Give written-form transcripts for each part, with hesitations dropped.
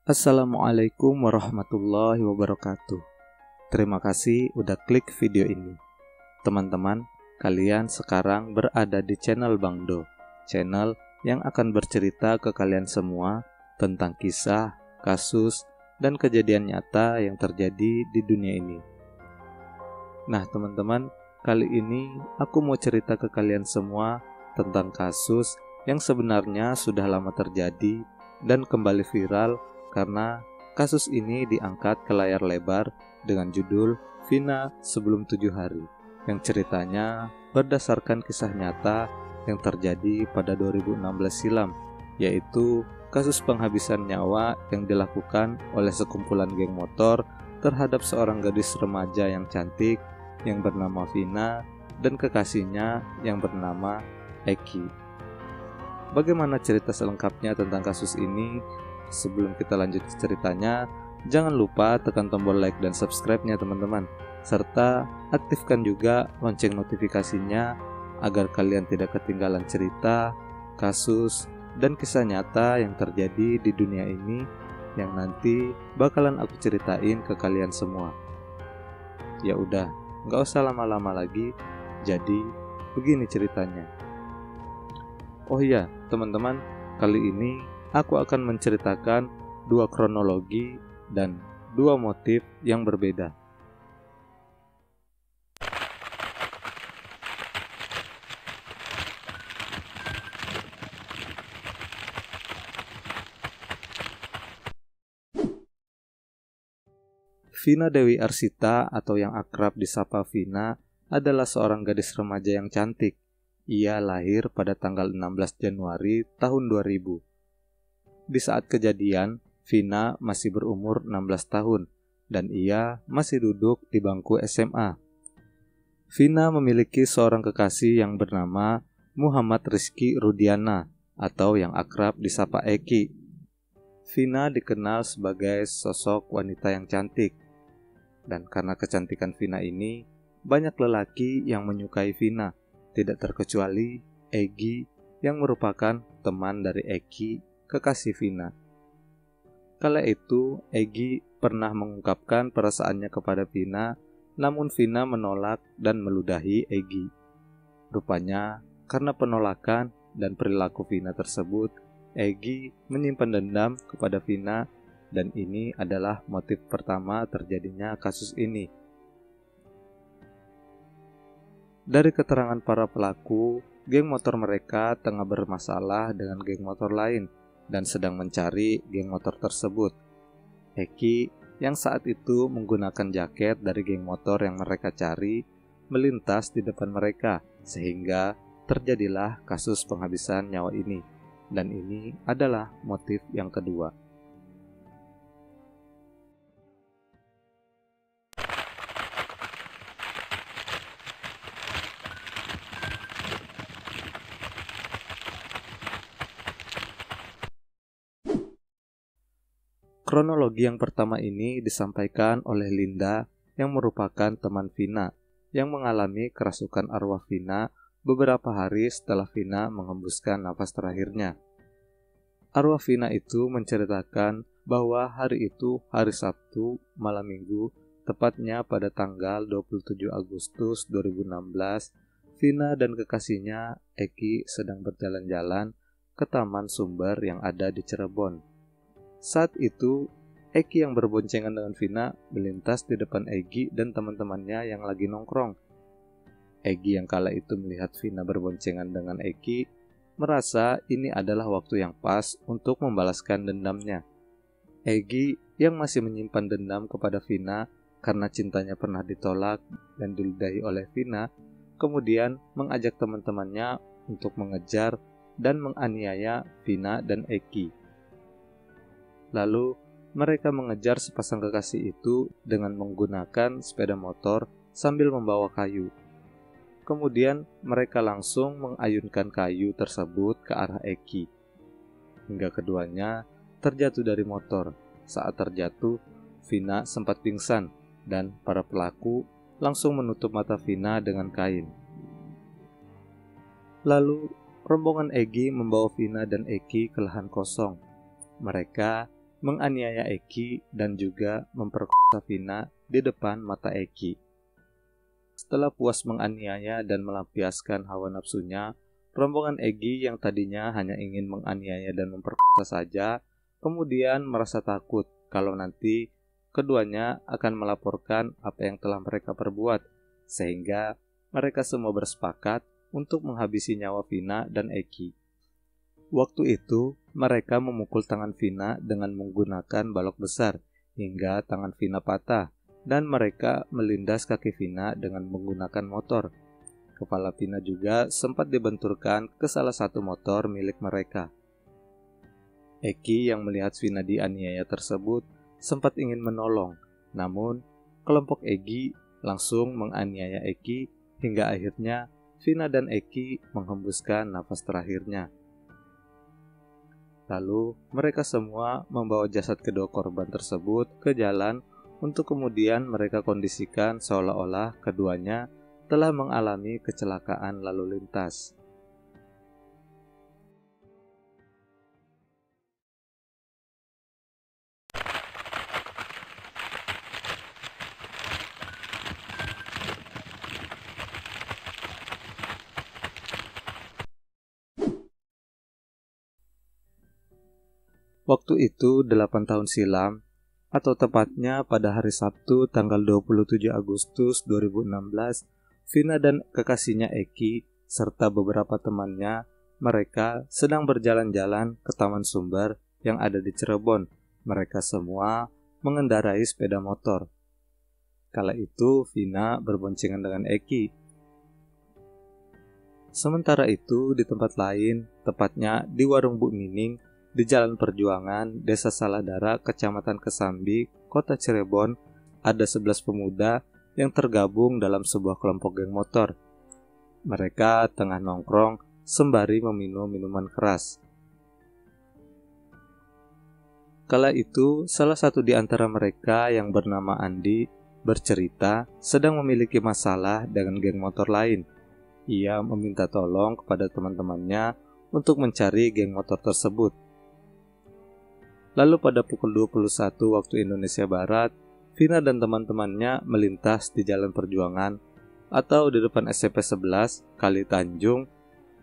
Assalamualaikum warahmatullahi wabarakatuh. Terima kasih udah klik video ini. Teman-teman, kalian sekarang berada di channel Bang Do, channel yang akan bercerita ke kalian semua tentang kisah, kasus, dan kejadian nyata yang terjadi di dunia ini. Nah teman-teman, kali ini aku mau cerita ke kalian semua tentang kasus yang sebenarnya sudah lama terjadi dan kembali viral karena kasus ini diangkat ke layar lebar dengan judul Vina Sebelum 7 Hari, yang ceritanya berdasarkan kisah nyata yang terjadi pada 2016 silam, yaitu kasus penghabisan nyawa yang dilakukan oleh sekumpulan geng motor terhadap seorang gadis remaja yang cantik yang bernama Vina dan kekasihnya yang bernama Eki. Bagaimana cerita selengkapnya tentang kasus ini? Sebelum kita lanjut ke ceritanya, jangan lupa tekan tombol like dan subscribe-nya teman-teman, serta aktifkan juga lonceng notifikasinya agar kalian tidak ketinggalan cerita, kasus, dan kisah nyata yang terjadi di dunia ini yang nanti bakalan aku ceritain ke kalian semua. Ya udah, nggak usah lama-lama lagi, jadi begini ceritanya. Oh iya, teman-teman, kali ini aku akan menceritakan dua kronologi dan dua motif yang berbeda. Vina Dewi Arsita atau yang akrab disapa Vina adalah seorang gadis remaja yang cantik. Ia lahir pada tanggal 16 Januari tahun 2000. Di saat kejadian, Vina masih berumur 16 tahun dan ia masih duduk di bangku SMA. Vina memiliki seorang kekasih yang bernama Muhammad Rizky Rudiana atau yang akrab disapa Eki. Vina dikenal sebagai sosok wanita yang cantik. Dan karena kecantikan Vina ini, banyak lelaki yang menyukai Vina, tidak terkecuali Egi yang merupakan teman dari Eki, kekasih Vina. Kala itu, Egi pernah mengungkapkan perasaannya kepada Vina, namun Vina menolak dan meludahi Egi. Rupanya, karena penolakan dan perilaku Vina tersebut, Egi menyimpan dendam kepada Vina, dan ini adalah motif pertama terjadinya kasus ini. Dari keterangan para pelaku, geng motor mereka tengah bermasalah dengan geng motor lain dan sedang mencari geng motor tersebut. Eki yang saat itu menggunakan jaket dari geng motor yang mereka cari melintas di depan mereka sehingga terjadilah kasus penghabisan nyawa ini. Dan ini adalah motif yang kedua. Kronologi yang pertama ini disampaikan oleh Linda yang merupakan teman Vina yang mengalami kerasukan arwah Vina beberapa hari setelah Vina menghembuskan nafas terakhirnya. Arwah Vina itu menceritakan bahwa hari itu hari Sabtu malam Minggu, tepatnya pada tanggal 27 Agustus 2016, Vina dan kekasihnya Eki sedang berjalan-jalan ke Taman Sumber yang ada di Cirebon. Saat itu, Eki yang berboncengan dengan Vina melintas di depan Egi dan teman-temannya yang lagi nongkrong. Egi yang kala itu melihat Vina berboncengan dengan Eki, merasa ini adalah waktu yang pas untuk membalaskan dendamnya. Egi yang masih menyimpan dendam kepada Vina karena cintanya pernah ditolak dan diludahi oleh Vina, kemudian mengajak teman-temannya untuk mengejar dan menganiaya Vina dan Eki. Lalu, mereka mengejar sepasang kekasih itu dengan menggunakan sepeda motor sambil membawa kayu. Kemudian, mereka langsung mengayunkan kayu tersebut ke arah Eki, hingga keduanya terjatuh dari motor. Saat terjatuh, Vina sempat pingsan, dan para pelaku langsung menutup mata Vina dengan kain. Lalu, rombongan Egi membawa Vina dan Eki ke lahan kosong. Mereka menganiaya Eki dan juga memperkosa Vina di depan mata Eki. Setelah puas menganiaya dan melampiaskan hawa nafsunya, rombongan Egi yang tadinya hanya ingin menganiaya dan memperkosa saja, kemudian merasa takut kalau nanti keduanya akan melaporkan apa yang telah mereka perbuat, sehingga mereka semua bersepakat untuk menghabisi nyawa Vina dan Eki. Waktu itu, mereka memukul tangan Vina dengan menggunakan balok besar hingga tangan Vina patah, dan mereka melindas kaki Vina dengan menggunakan motor. Kepala Vina juga sempat dibenturkan ke salah satu motor milik mereka. Eki yang melihat Vina dianiaya tersebut sempat ingin menolong, namun kelompok Egi langsung menganiaya Eki hingga akhirnya Vina dan Eki menghembuskan nafas terakhirnya. Lalu mereka semua membawa jasad kedua korban tersebut ke jalan untuk kemudian mereka kondisikan seolah-olah keduanya telah mengalami kecelakaan lalu lintas. Waktu itu 8 tahun silam, atau tepatnya pada hari Sabtu tanggal 27 Agustus 2016, Vina dan kekasihnya Eki serta beberapa temannya, mereka sedang berjalan-jalan ke Taman Sumber yang ada di Cirebon. Mereka semua mengendarai sepeda motor. Kala itu Vina berboncengan dengan Eki. Sementara itu di tempat lain, tepatnya di warung Bu Nining, di Jalan Perjuangan, Desa Saladara, Kecamatan Kesambi, Kota Cirebon, ada 11 pemuda yang tergabung dalam sebuah kelompok geng motor. Mereka tengah nongkrong sembari meminum minuman keras. Kala itu, salah satu di antara mereka yang bernama Andi bercerita sedang memiliki masalah dengan geng motor lain. Ia meminta tolong kepada teman-temannya untuk mencari geng motor tersebut. Lalu pada pukul 21 waktu Indonesia Barat, Vina dan teman-temannya melintas di Jalan Perjuangan atau di depan SMP 11 Kali Tanjung.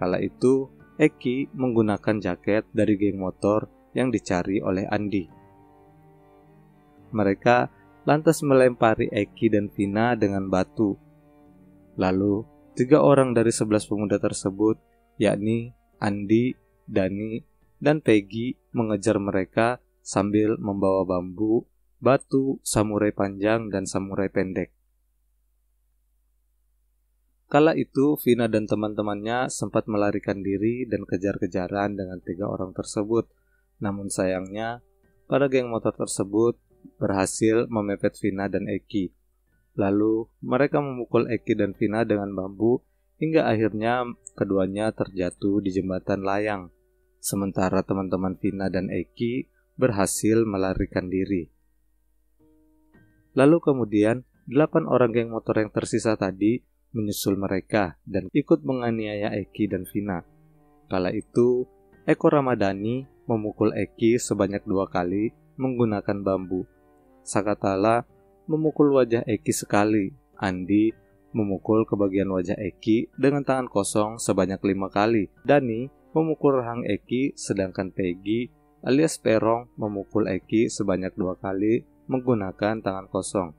Kala itu, Eki menggunakan jaket dari geng motor yang dicari oleh Andi. Mereka lantas melempari Eki dan Vina dengan batu. Lalu, 3 orang dari 11 pemuda tersebut, yakni Andi, Dani, dan Peggy mengejar mereka sambil membawa bambu, batu, samurai panjang, dan samurai pendek. Kala itu, Vina dan teman-temannya sempat melarikan diri dan kejar-kejaran dengan 3 orang tersebut. Namun sayangnya, para geng motor tersebut berhasil memepet Vina dan Eki. Lalu, mereka memukul Eki dan Vina dengan bambu hingga akhirnya keduanya terjatuh di jembatan layang. Sementara teman-teman Vina dan Eki berhasil melarikan diri. Lalu kemudian 8 orang geng motor yang tersisa tadi menyusul mereka dan ikut menganiaya Eki dan Vina. Kala itu Eko Ramadhani memukul Eki sebanyak 2 kali menggunakan bambu. Sakatala memukul wajah Eki sekali. Andi memukul ke bagian wajah Eki dengan tangan kosong sebanyak 5 kali. Dani memukul rahang Eki, sedangkan Peggy alias Perong memukul Eki sebanyak 2 kali menggunakan tangan kosong.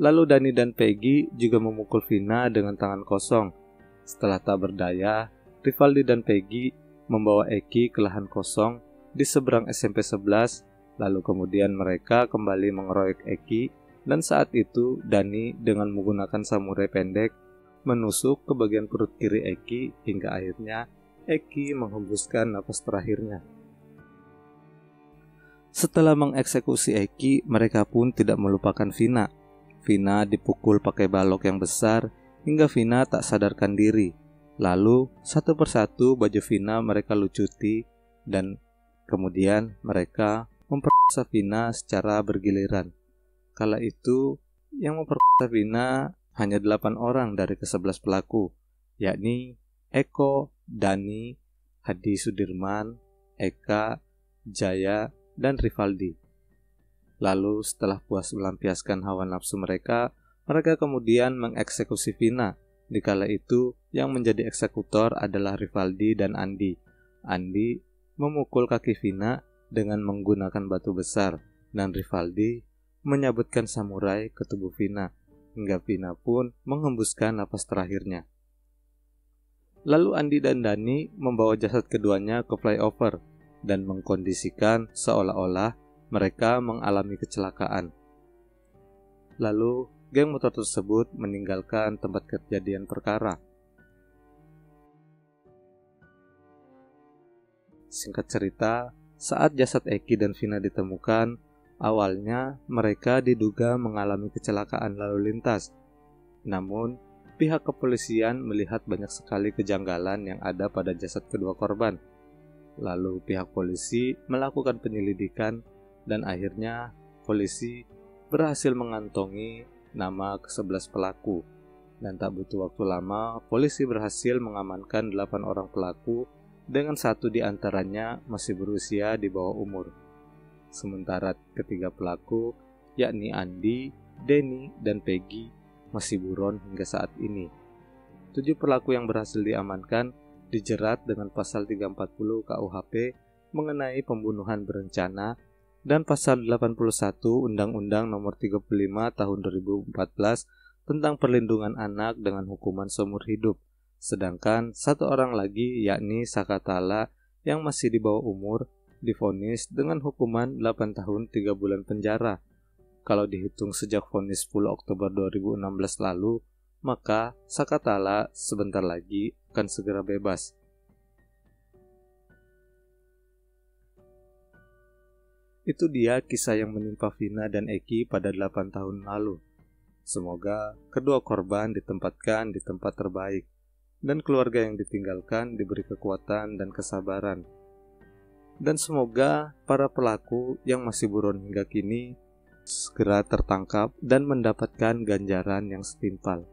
Lalu Dani dan Peggy juga memukul Vina dengan tangan kosong. Setelah tak berdaya, Rivaldi dan Peggy membawa Eki ke lahan kosong di seberang SMP 11, lalu kemudian mereka kembali mengeroyok Eki, dan saat itu Dani dengan menggunakan samurai pendek menusuk ke bagian perut kiri Eki hingga akhirnya Eki menghembuskan napas terakhirnya. Setelah mengeksekusi Eki, mereka pun tidak melupakan Vina. Vina dipukul pakai balok yang besar hingga Vina tak sadarkan diri. Lalu satu persatu baju Vina mereka lucuti dan kemudian mereka memperkosa Vina secara bergiliran. Kala itu yang memperkosa Vina hanya 8 orang dari ke-11 pelaku, yakni Eko, Dani, Hadi Sudirman, Eka, Jaya, dan Rivaldi. Lalu setelah puas melampiaskan hawa nafsu mereka kemudian mengeksekusi Vina. Dikala itu yang menjadi eksekutor adalah Rivaldi dan Andi. Andi memukul kaki Vina dengan menggunakan batu besar dan Rivaldi menyabetkan samurai ke tubuh Vina hingga Vina pun menghembuskan napas terakhirnya. Lalu Andi dan Dani membawa jasad keduanya ke flyover dan mengkondisikan seolah-olah mereka mengalami kecelakaan. Lalu geng motor tersebut meninggalkan tempat kejadian perkara. Singkat cerita, saat jasad Eki dan Vina ditemukan, awalnya mereka diduga mengalami kecelakaan lalu lintas. Namun, pihak kepolisian melihat banyak sekali kejanggalan yang ada pada jasad kedua korban. Lalu pihak polisi melakukan penyelidikan dan akhirnya polisi berhasil mengantongi nama ke-11 pelaku. Dan tak butuh waktu lama, polisi berhasil mengamankan 8 orang pelaku dengan 1 di antaranya masih berusia di bawah umur. Sementara ketiga pelaku, yakni Andi, Denny, dan Peggy, masih buron hingga saat ini. 7 pelaku yang berhasil diamankan dijerat dengan pasal 340 KUHP mengenai pembunuhan berencana dan pasal 81 Undang-Undang Nomor 35 Tahun 2014 tentang perlindungan anak dengan hukuman seumur hidup. Sedangkan 1 orang lagi yakni Sakatala yang masih di bawah umur divonis dengan hukuman 8 tahun 3 bulan penjara. Kalau dihitung sejak vonis 10 Oktober 2016 lalu, maka Sakatala sebentar lagi akan segera bebas. Itu dia kisah yang menimpa Vina dan Eki pada 8 tahun lalu. Semoga kedua korban ditempatkan di tempat terbaik dan keluarga yang ditinggalkan diberi kekuatan dan kesabaran. Dan semoga para pelaku yang masih buron hingga kini segera tertangkap dan mendapatkan ganjaran yang setimpal.